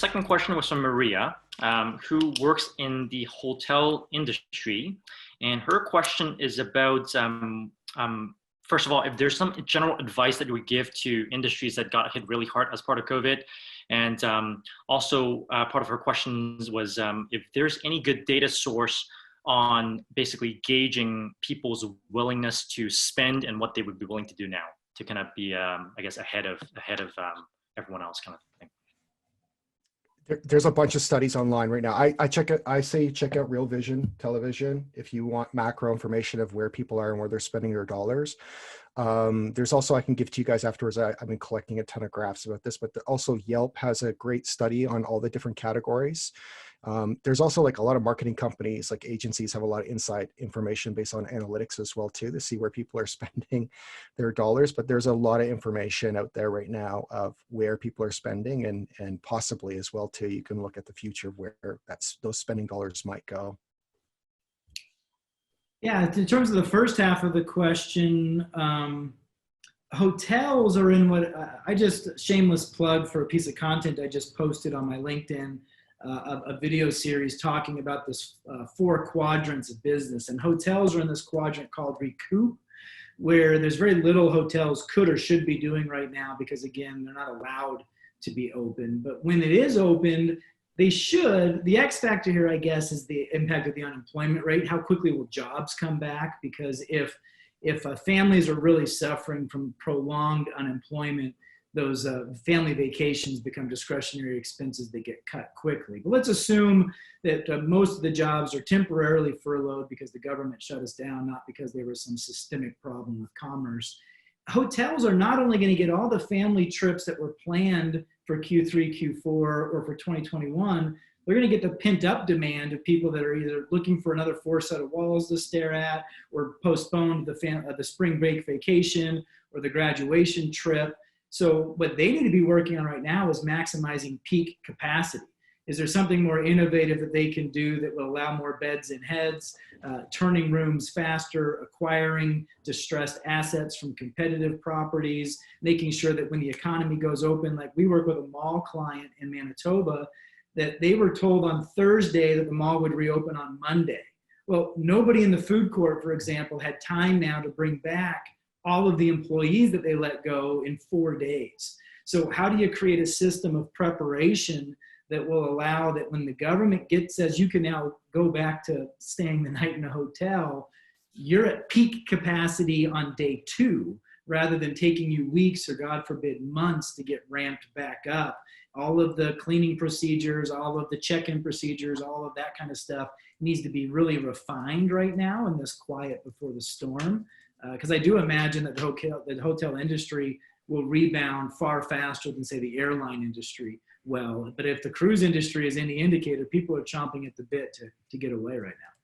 second question was from Maria, who works in the hotel industry. And her question is about, first of all, if there's some general advice that you would give to industries that got hit really hard as part of COVID. And also part of her questions was if there's any good data source on basically gauging people's willingness to spend and what they would be willing to do now to kind of be, I guess, ahead of everyone else kind of thing. There's a bunch of studies online right now. I say check out Real Vision Television if you want macro information of where people are and where they're spending their dollars. There's also, I can give to you guys afterwards, I've been collecting a ton of graphs about this, but also Yelp has a great study on all the different categories. There's also like a lot of marketing companies, like agencies have a lot of inside information based on analytics as well too, to see where people are spending their dollars. But there's a lot of information out there right now of where people are spending, and possibly as well too, you can look at the future of where those spending dollars might go. Yeah, in terms of the first half of the question, hotels are in what I just, shameless plug for a piece of content I just posted on my LinkedIn, a video series talking about this 4 quadrants of business. And hotels are in this quadrant called recoup, where there's very little hotels could or should be doing right now because, again, they're not allowed to be open. But when it is opened, they should. The X factor here, I guess, is the impact of the unemployment rate. How quickly will jobs come back? Because if families are really suffering from prolonged unemployment, those family vacations become discretionary expenses that get cut quickly. But let's assume that most of the jobs are temporarily furloughed because the government shut us down, not because there was some systemic problem with commerce. Hotels are not only going to get all the family trips that were planned for Q3, Q4, or for 2021, they're going to get the pent-up demand of people that are either looking for another 4 set of walls to stare at, or postponed the spring break vacation or the graduation trip. So what they need to be working on right now is maximizing peak capacity. Is there something more innovative that they can do that will allow more beds and heads, turning rooms faster, acquiring distressed assets from competitive properties, making sure that when the economy goes open, like we work with a mall client in Manitoba, that they were told on Thursday that the mall would reopen on Monday. Well, nobody in the food court, for example, had time now to bring back all of the employees that they let go in 4 days. So how do you create a system of preparation that will allow that when the government says you can now go back to staying the night in a hotel, you're at peak capacity on day 2, rather than taking you weeks or, God forbid, months to get ramped back up. All of the cleaning procedures, all of the check-in procedures, all of that kind of stuff needs to be really refined right now in this quiet before the storm. Because I do imagine that the hotel industry will rebound far faster than, say, the airline industry will. But if the cruise industry is any indicator, people are chomping at the bit to get away right now.